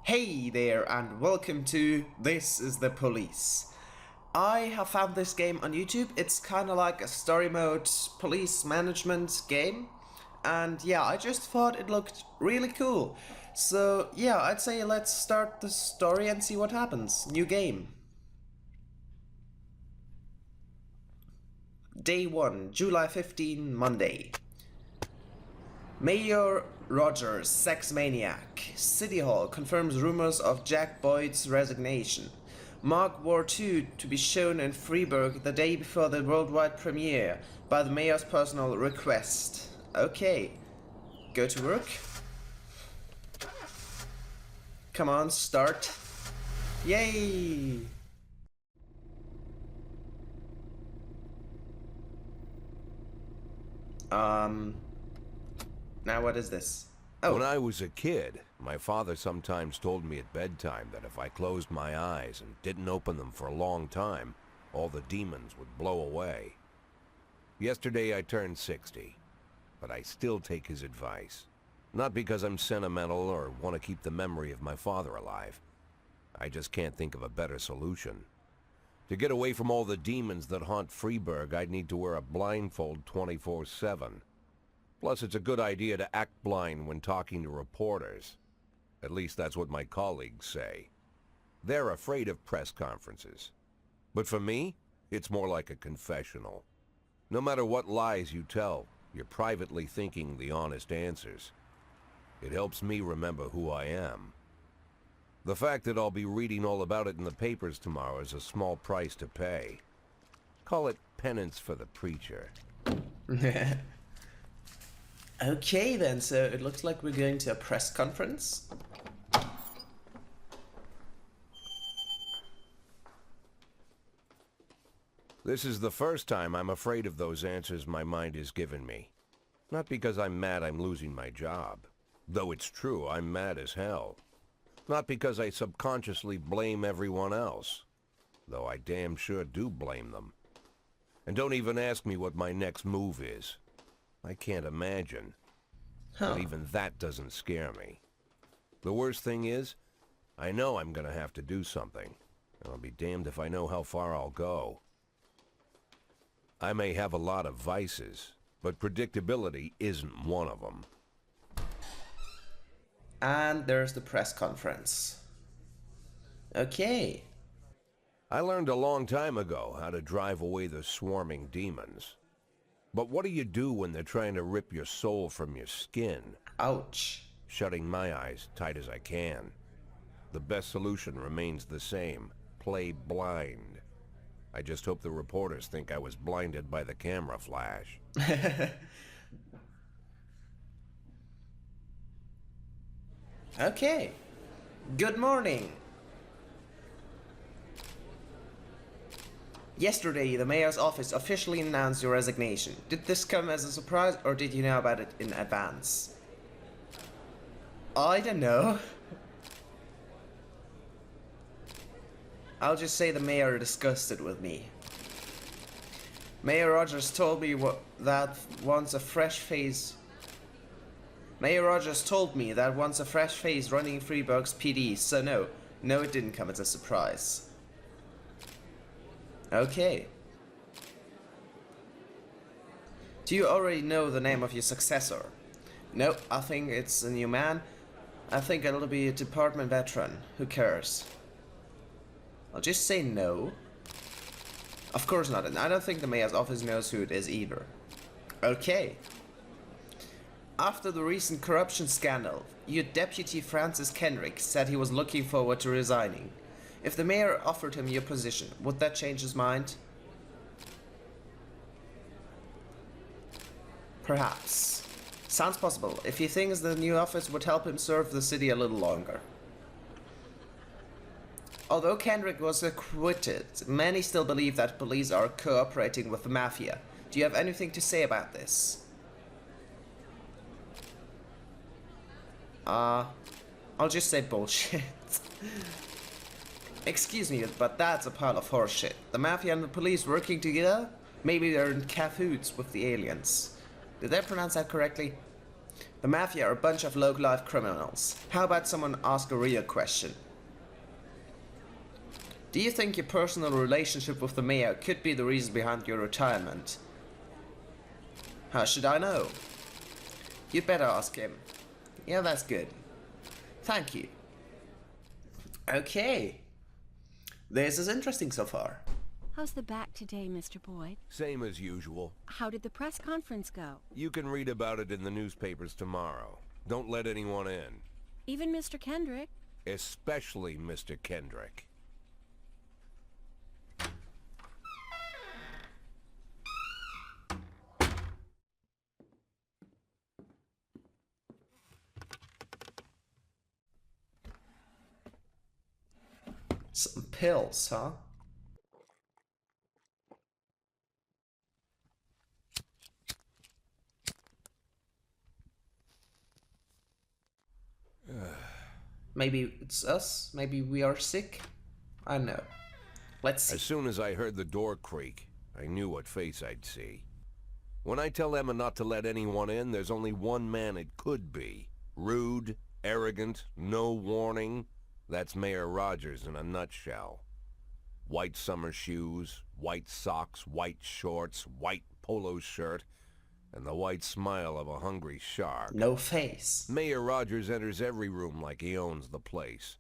Hey there and welcome to This is the Police. I have found this game on YouTube. It's kind of like a story mode police management game. And yeah, I just thought it looked really cool. So yeah, I'd say let's start the story and see what happens. New game. Day 1, July 15, Monday. Mayor Rogers, sex maniac. City Hall confirms rumors of Jack Boyd's resignation. Mark War II to be shown in Freiburg the day before the worldwide premiere by the mayor's personal request. Okay, go to work. Come on, start. Yay! Now what is this? Oh. When I was a kid, my father sometimes told me at bedtime that if I closed my eyes and didn't open them for a long time, all the demons would blow away. Yesterday I turned 60, but I still take his advice. Not because I'm sentimental or want to keep the memory of my father alive. I just can't think of a better solution. To get away from all the demons that haunt Freiburg, I'd need to wear a blindfold 24/7. Plus, it's a good idea to act blind when talking to reporters. At least that's what my colleagues say. They're afraid of press conferences. But for me, it's more like a confessional. No matter what lies you tell, you're privately thinking the honest answers. It helps me remember who I am. The fact that I'll be reading all about it in the papers tomorrow is a small price to pay. Call it penance for the preacher. Okay then, so it looks like we're going to a press conference. This is the first time I'm afraid of those answers my mind has given me. Not because I'm mad I'm losing my job. Though it's true, I'm mad as hell. Not because I subconsciously blame everyone else. Though I damn sure do blame them. And don't even ask me what my next move is. I can't imagine. But even that doesn't scare me. The worst thing is, I know I'm gonna have to do something. And I'll be damned if I know how far I'll go. I may have a lot of vices, but predictability isn't one of them. And there's the press conference. Okay. I learned a long time ago how to drive away the swarming demons. But what do you do when they're trying to rip your soul from your skin? Ouch. Shutting my eyes tight as I can. The best solution remains the same. Play blind. I just hope the reporters think I was blinded by the camera flash. Okay. Good morning. Yesterday, the mayor's office officially announced your resignation. Did this come as a surprise, or did you know about it in advance? I don't know. I'll just say the mayor discussed it with me. Mayor Rogers told me that once a fresh face running Freiburg's PD, so no, it didn't come as a surprise. Okay. Do you already know the name of your successor? No, I think it's a new man. I think it'll be a department veteran. Who cares? I'll just say no. Of course not, and I don't think the mayor's office knows who it is either. Okay. After the recent corruption scandal, your deputy Francis Kenrick said he was looking forward to resigning. If the mayor offered him your position, would that change his mind? Perhaps. Sounds possible, if he thinks the new office would help him serve the city a little longer. Although Kenrick was acquitted, many still believe that police are cooperating with the Mafia. Do you have anything to say about this? I'll just say bullshit. Excuse me, but that's a pile of horseshit. The Mafia and the police working together? Maybe they're in cahoots with the aliens. Did I pronounce that correctly? The Mafia are a bunch of low-life criminals. How about someone ask a real question? Do you think your personal relationship with the mayor could be the reason behind your retirement? How should I know? You'd better ask him. Yeah, that's good. Thank you. Okay. This is interesting so far. How's the back today, Mr. Boyd? Same as usual. How did the press conference go? You can read about it in the newspapers tomorrow. Don't let anyone in. Even Mr. Kendrick? Especially Mr. Kendrick. Some pills, huh? Maybe it's us? Maybe we are sick? I don't know. Let's see. As soon as I heard the door creak, I knew what face I'd see. When I tell Emma not to let anyone in, there's only one man it could be. Rude, arrogant, no warning. That's Mayor Rogers in a nutshell. White summer shoes, white socks, white shorts, white polo shirt, and the white smile of a hungry shark. No face. Mayor Rogers enters every room like he owns the place.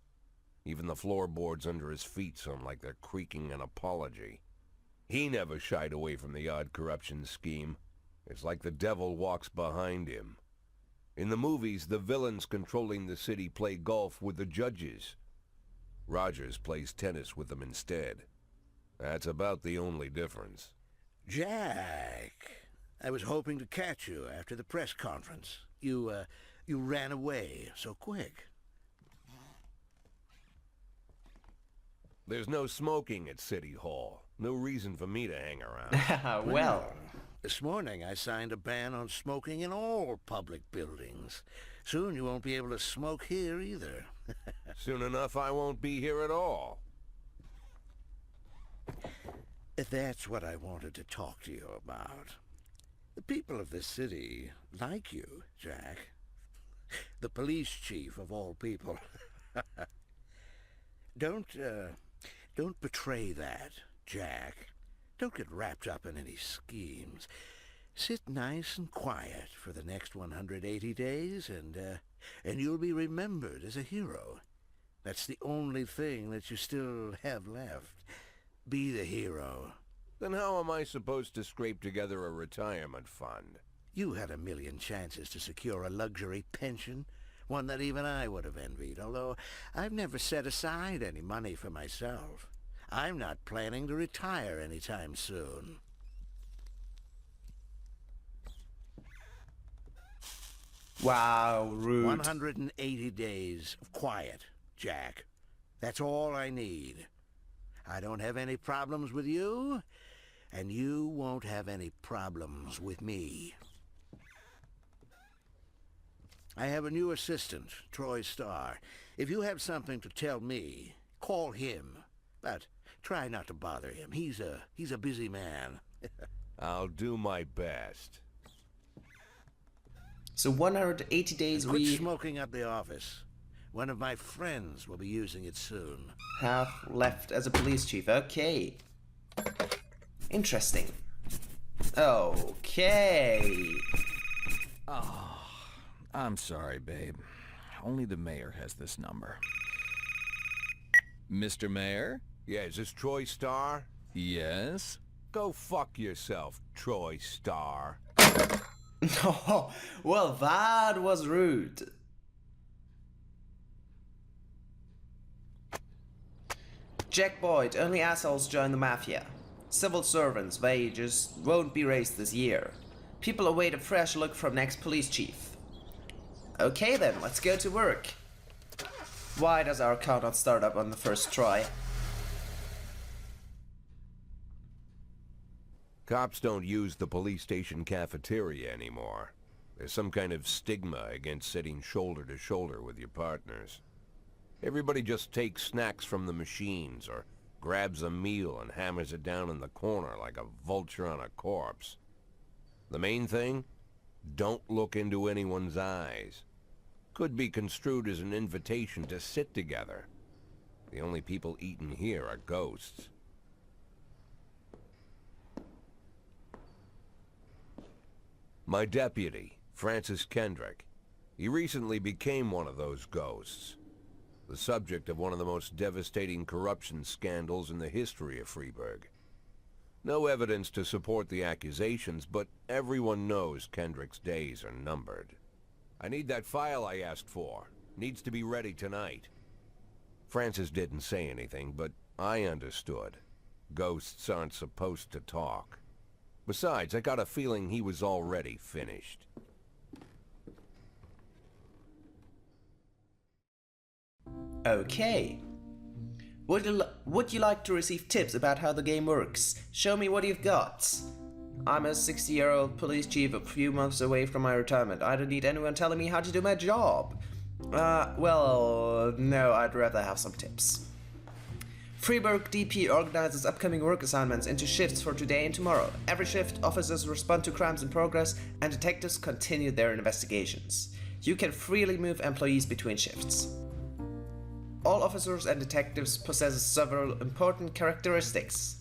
Even the floorboards under his feet sound like they're creaking an apology. He never shied away from the odd corruption scheme. It's like the devil walks behind him. In the movies, the villains controlling the city play golf with the judges. Rogers plays tennis with them instead. That's about the only difference. Jack, I was hoping to catch you after the press conference. You ran away so quick. There's no smoking at City Hall. No reason for me to hang around. Well, This morning I signed a ban on smoking in all public buildings. Soon you won't be able to smoke here either. Soon enough, I won't be here at all. That's what I wanted to talk to you about. The people of this city like you, Jack. The police chief of all people. Don't betray that, Jack. Don't get wrapped up in any schemes. Sit nice and quiet for the next 180 days, and you'll be remembered as a hero. That's the only thing that you still have left. Be the hero. Then how am I supposed to scrape together a retirement fund? You had a million chances to secure a luxury pension, one that even I would have envied, although I've never set aside any money for myself. I'm not planning to retire anytime soon. wow, rude. 180 days of quiet, Jack. That's all I need. I don't have any problems with you, and you won't have any problems with me. I have a new assistant, Troy Starr. If you have something to tell me, call him. But try not to bother him. He's a busy man. I'll do my best. So 180 days Quit we smoking up the office. One of my friends will be using it soon. have left as a police chief. Okay. Interesting. Okay. I'm sorry, babe. Only the mayor has this number. Mr. Mayor? Yeah, is this Troy Starr? Yes? Go fuck yourself, Troy Starr. Oh, well, that was rude. Jack Boyd, only assholes join the Mafia. Civil servants' wages won't be raised this year. People await a fresh look from next police chief. Okay then, let's go to work. Why does our car not start up on the first try? Cops don't use the police station cafeteria anymore. There's some kind of stigma against sitting shoulder to shoulder with your partners. Everybody just takes snacks from the machines or grabs a meal and hammers it down in the corner like a vulture on a corpse. The main thing? Don't look into anyone's eyes. Could be construed as an invitation to sit together. The only people eaten here are ghosts. My deputy, Francis Kendrick. He recently became one of those ghosts. The subject of one of the most devastating corruption scandals in the history of Freeburg. No evidence to support the accusations, but everyone knows Kendrick's days are numbered. I need that file I asked for. Needs to be ready tonight. Francis didn't say anything, but I understood. Ghosts aren't supposed to talk. Besides, I got a feeling he was already finished. Okay. Would you like to receive tips about how the game works? Show me what you've got. I'm a 60-year-old police chief a few months away from my retirement. I don't need anyone telling me how to do my job. Well, no, I'd rather have some tips. Freeburg DP organizes upcoming work assignments into shifts for today and tomorrow. Every shift, officers respond to crimes in progress and detectives continue their investigations. You can freely move employees between shifts. All officers and detectives possess several important characteristics.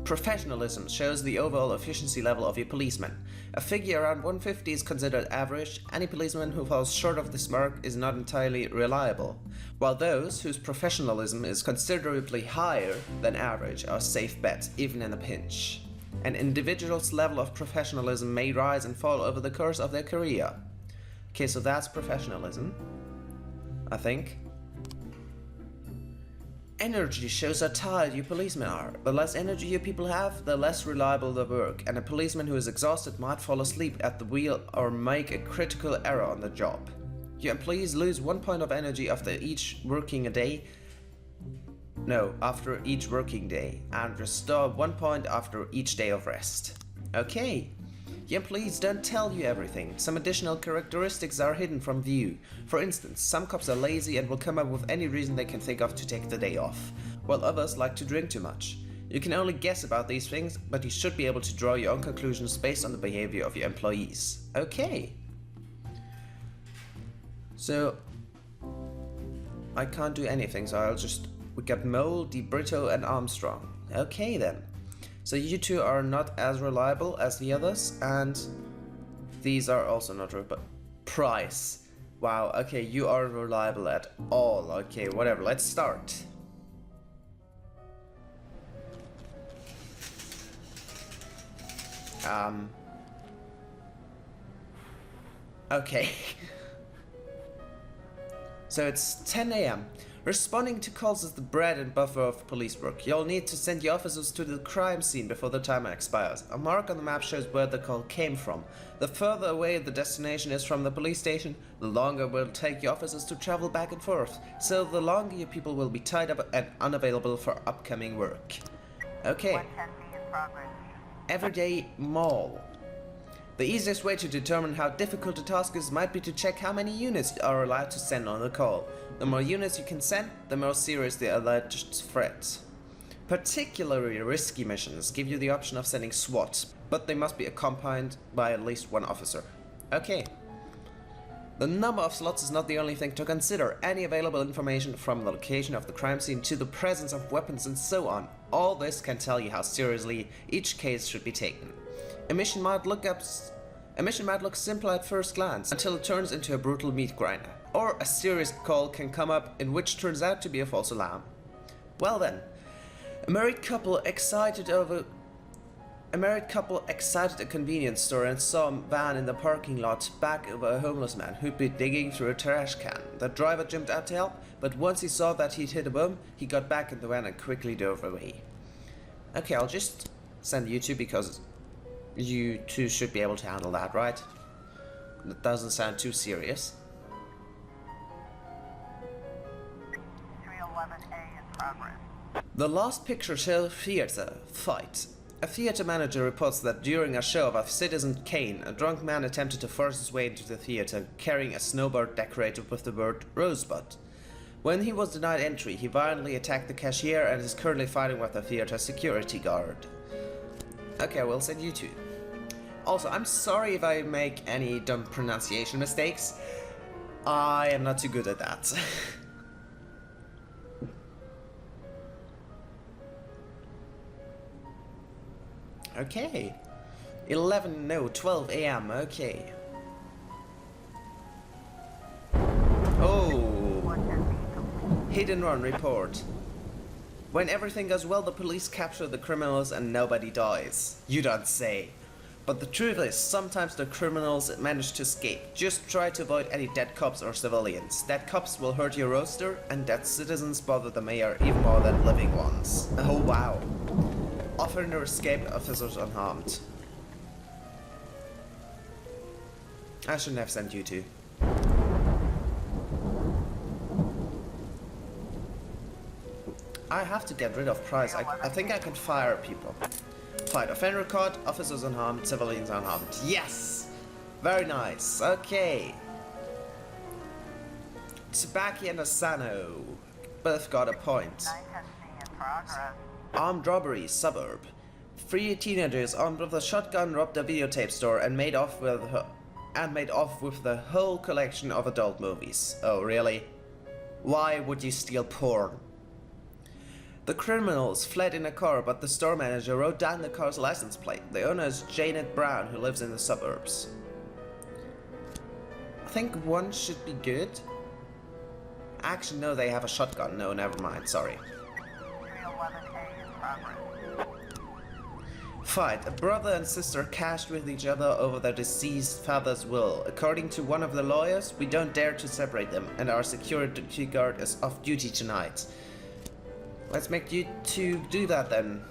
Professionalism shows the overall efficiency level of your policeman. A figure around 150 is considered average. Any policeman who falls short of this mark is not entirely reliable, while those whose professionalism is considerably higher than average are safe bets, even in a pinch. An individual's level of professionalism may rise and fall over the course of their career. Okay, so that's professionalism, I think. Energy shows how tired you policemen are. The less energy you people have, the less reliable their work, and a policeman who is exhausted might fall asleep at the wheel or make a critical error on the job. Your employees lose 1 point of energy after each working day, and restore 1 point after each day of rest. Okay. Your employees don't tell you everything. Some additional characteristics are hidden from view. For instance, some cops are lazy and will come up with any reason they can think of to take the day off, while others like to drink too much. You can only guess about these things, but you should be able to draw your own conclusions based on the behavior of your employees. Okay. So, I can't do anything, so we got Mole, DeBrito, and Armstrong. Okay then. So you two are not as reliable as the others, and these are also not reliable. Price. Wow, okay, you are reliable at all. Okay, whatever, let's start. Okay. So it's 10 AM. Responding to calls is the bread and butter of police work. You'll need to send your officers to the crime scene before the timer expires. A mark on the map shows where the call came from. The further away the destination is from the police station, the longer it will take your officers to travel back and forth. So the longer your people will be tied up and unavailable for upcoming work. Okay. Everyday Mall. The easiest way to determine how difficult a task is might be to check how many units you are allowed to send on the call. The more units you can send, the more serious the alleged threat. Particularly risky missions give you the option of sending SWAT, but they must be accompanied by at least one officer. Okay. The number of slots is not the only thing to consider. Any available information from the location of the crime scene to the presence of weapons and so on. All this can tell you how seriously each case should be taken. A mission might look simple at first glance until it turns into a brutal meat grinder. Or a serious call can come up in which turns out to be a false alarm. Well then, a married couple excited a convenience store and saw a van in the parking lot back of a homeless man who'd be digging through a trash can. The driver jumped out to help, but once he saw that he'd hit a bum, he got back in the van and quickly drove away. Okay, I'll just send you two because you two should be able to handle that, right? That doesn't sound too serious. 311A in progress. The last picture shows theater fight. A theater manager reports that during a show of Citizen Kane, a drunk man attempted to force his way into the theater carrying a snowboard decorated with the word Rosebud. When he was denied entry, he violently attacked the cashier and is currently fighting with the theater security guard. Okay, we'll send you two. Also, I'm sorry if I make any dumb pronunciation mistakes. I am not too good at that. Okay. 12 a.m. Okay. Oh. Hit and run report. When everything goes well, the police capture the criminals and nobody dies. You don't say. But the truth is, sometimes the criminals manage to escape. Just try to avoid any dead cops or civilians. Dead cops will hurt your roster, and dead citizens bother the mayor even more than living ones. Oh wow. Offender escaped, officers unharmed. I shouldn't have sent you two. I have to get rid of Price. I think I can fire people. Fight. Offender caught, officers unharmed, civilians unharmed. Yes! Very nice. Okay. Tsubaki and Asano both got a point. Armed robbery, suburb. 3 teenagers armed with a shotgun robbed a videotape store and made off with the whole collection of adult movies. Oh, really? Why would you steal porn? The criminals fled in a car, but the store manager wrote down the car's license plate. The owner is Janet Brown, who lives in the suburbs. I think one should be good. Actually, no, they have a shotgun. No, never mind. Sorry. Fight. A brother and sister clashed with each other over their deceased father's will. According to one of the lawyers, we don't dare to separate them, and our security guard is off duty tonight. Let's make you two do that then.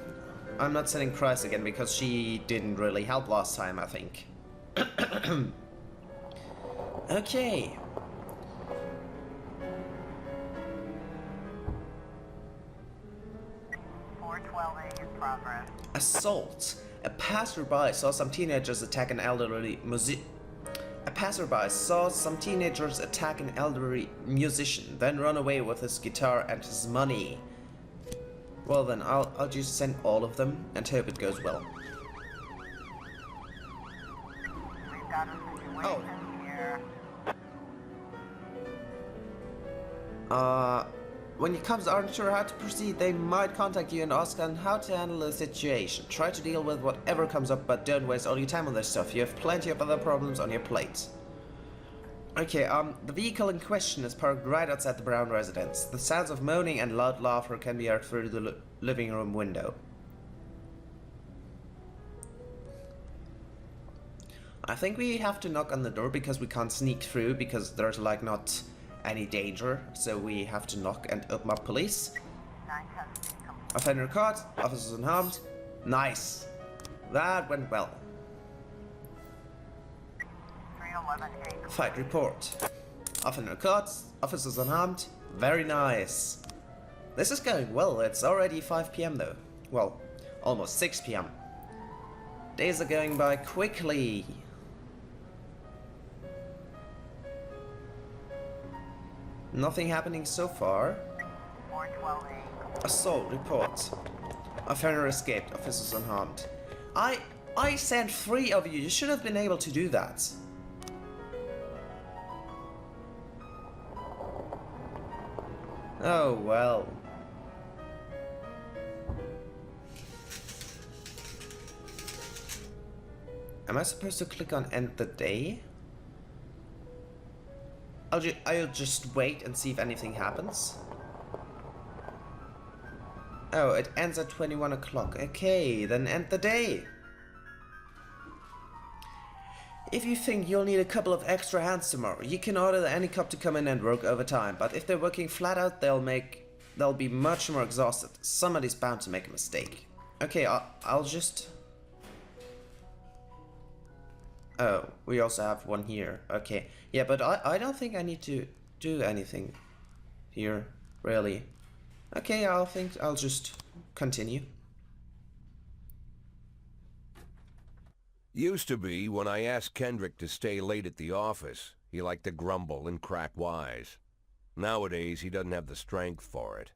I'm not sending Price again because she didn't really help last time, I think. Okay. Assault. A passerby saw some teenagers attack an elderly musician, then run away with his guitar and his money. Well then, I'll just send all of them and hope it goes well. We've got a situation here. When your cops aren't sure how to proceed, they might contact you and ask on how to handle the situation. Try to deal with whatever comes up, but don't waste all your time on this stuff. You have plenty of other problems on your plate. Okay, the vehicle in question is parked right outside the Brown residence. The sounds of moaning and loud laughter can be heard through the living room window. I think we have to knock on the door because we can't sneak through because there's like not any danger, so we have to knock and open up police. Offender caught, officers unharmed. Nice. That went well. Fight report. Offender caught, officers unharmed. Very nice. This is going well. It's already 5 p.m. though. Well, almost 6 p.m. Days are going by quickly. Nothing happening so far. Assault report. Offender escaped, officers unharmed. I sent 3 of you. You should have been able to do that. Oh well. Am I supposed to click on end the day? I'll just wait and see if anything happens. Oh, it ends at 21 o'clock. Okay, then end the day. If you think you'll need a couple of extra hands tomorrow, you can order any cop to come in and work overtime, but if they're working flat out, they'll be much more exhausted. Somebody's bound to make a mistake. Okay, I'll just... Oh, we also have one here. Okay. Yeah, but I don't think I need to do anything here, really. Okay, I'll just continue. Used to be, when I asked Kendrick to stay late at the office, he liked to grumble and crack wise. Nowadays, he doesn't have the strength for it.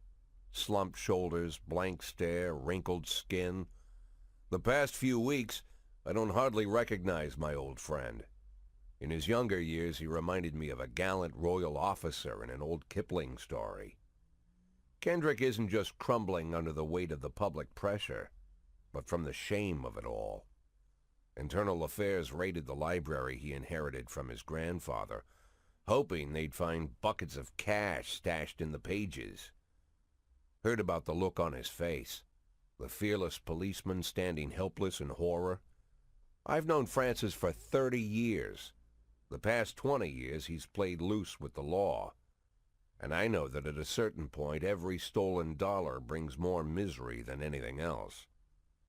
Slumped shoulders, blank stare, wrinkled skin. The past few weeks, I don't hardly recognize my old friend. In his younger years, he reminded me of a gallant royal officer in an old Kipling story. Kendrick isn't just crumbling under the weight of the public pressure, but from the shame of it all. Internal Affairs raided the library he inherited from his grandfather, hoping they'd find buckets of cash stashed in the pages. Heard about the look on his face, the fearless policeman standing helpless in horror. I've known Francis for 30 years. The past 20 years he's played loose with the law. And I know that at a certain point every stolen dollar brings more misery than anything else.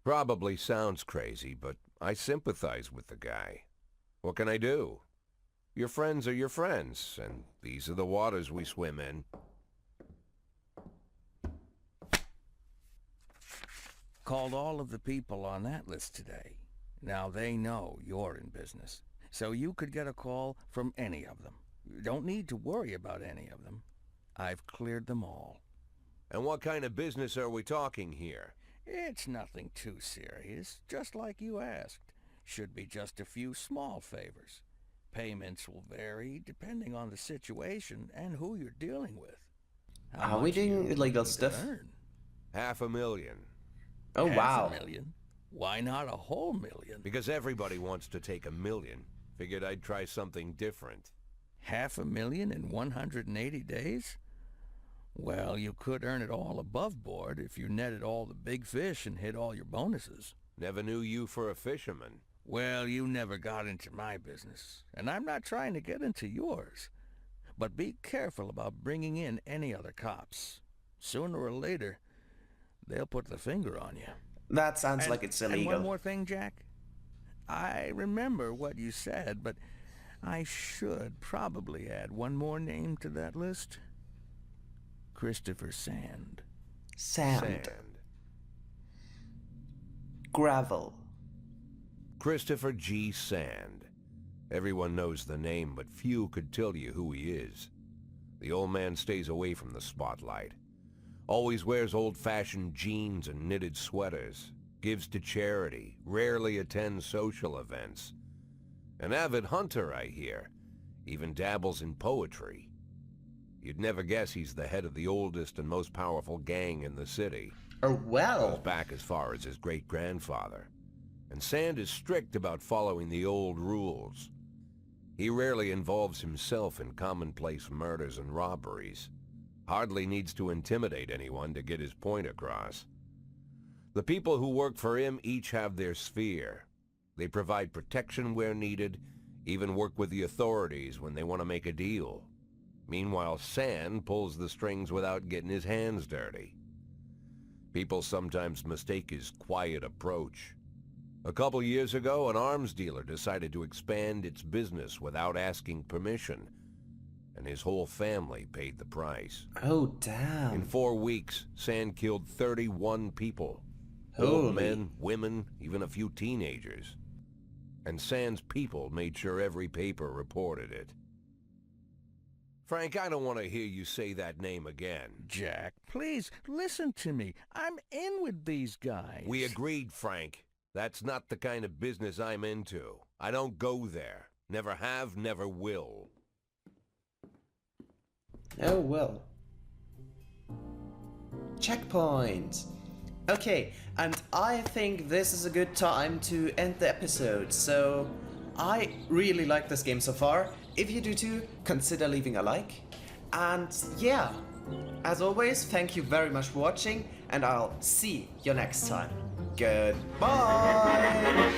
Probably sounds crazy, but I sympathize with the guy. What can I do? Your friends are your friends, and these are the waters we swim in. Called all of the people on that list today. Now they know you're in business, so you could get a call from any of them. You don't need to worry about any of them. I've cleared them all. And what kind of business are we talking here? It's nothing too serious, just like you asked. Should be just a few small favors. Payments will vary depending on the situation and who you're dealing with. Are we doing illegal stuff? $500,000. Oh, wow. $500,000? Why not a whole million? Because everybody wants to take $1 million. Figured I'd try something different. $500,000 in 180 days? Well, you could earn it all above board if you netted all the big fish and hit all your bonuses. Never knew you for a fisherman. Well, you never got into my business, and I'm not trying to get into yours. But be careful about bringing in any other cops. Sooner or later, they'll put the finger on you. That sounds like it's illegal. And one more thing, Jack. I remember what you said, but I should probably add one more name to that list. Christopher Sand. Sand. Gravel. Christopher G. Sand. Everyone knows the name, but few could tell you who he is. The old man stays away from the spotlight. Always wears old-fashioned jeans and knitted sweaters. Gives to charity. Rarely attends social events. An avid hunter, I hear. Even dabbles in poetry. You'd never guess he's the head of the oldest and most powerful gang in the city. Oh, well. Goes back as far as his great-grandfather. And Sand is strict about following the old rules. He rarely involves himself in commonplace murders and robberies. Hardly needs to intimidate anyone to get his point across. The people who work for him each have their sphere. They provide protection where needed, even work with the authorities when they want to make a deal. Meanwhile, Sand pulls the strings without getting his hands dirty. People sometimes mistake his quiet approach. A couple years ago, an arms dealer decided to expand its business without asking permission, and his whole family paid the price. Oh, damn. In 4 weeks, Sand killed 31 people. Holy. Old men, women, even a few teenagers. And Sand's people made sure every paper reported it. Frank, I don't want to hear you say that name again. Jack, please, listen to me. I'm in with these guys. We agreed, Frank. That's not the kind of business I'm into. I don't go there. Never have, never will. Oh, well. Checkpoint. Okay, and I think this is a good time to end the episode, so I really like this game so far. If you do too, consider leaving a like. And yeah, as always, thank you very much for watching, and I'll see you next time. Goodbye!